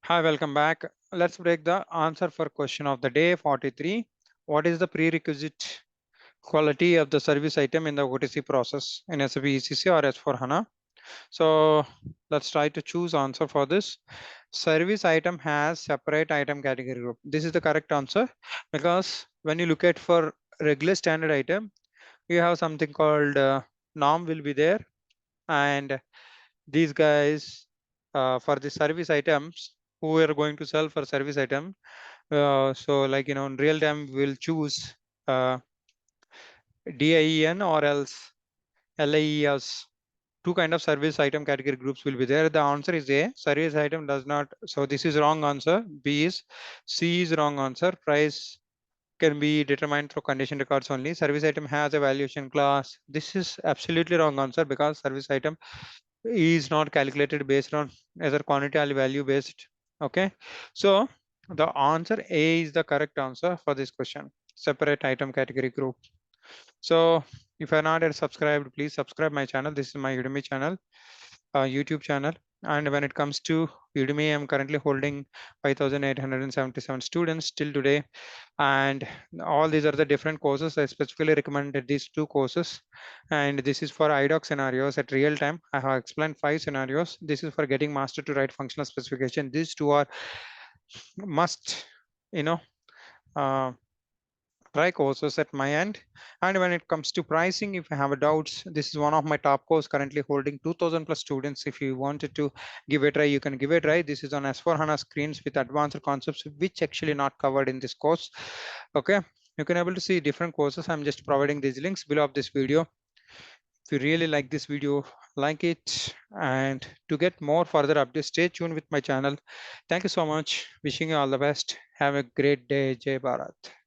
Hi, welcome back. Let's break the answer for question of the day 43. What is the prerequisite quality of the service item in the OTC process in SAP ECC or S4 HANA? So let's try to choose answer for this. Service item has separate item category group. This is the correct answer because when you look at for regular standard item, you have something called norm will be there, and these guys for the service items who are going to sell for service item, so like in real time we'll choose uh, DIEN or else LIES. Two kind of service item category groups will be there. The answer is A, service item does not. So this is wrong answer. B is C is wrong answer. Price can be determined through condition records only. Service item has a valuation class. This is absolutely wrong answer because service item is not calculated based on either quantity or value based. Okay, so the answer A is the correct answer for this question. Separate item category group. So if you're not yet subscribed, please subscribe my channel. This is my Udemy channel, YouTube channel. And when it comes to Udemy, I'm currently holding 5,877 students till today. And all these are the different courses. I specifically recommended these two courses. And this is for idoc scenarios at real time. I have explained 5 scenarios. This is for getting master to write functional specification. These two are must, you know, uh, try courses at my end. And when it comes to pricing, if you have a doubts, this is one of my top course currently holding 2000 plus students. If you wanted to give it a try, you can give it a try. This is on S4 HANA screens with advanced concepts, which actually not covered in this course. Okay, you can able to see different courses. I'm just providing these links below of this video. If you really like this video, like it, and to get more further updates, stay tuned with my channel. Thank you so much. Wishing you all the best. Have a great day. Jai Bharat.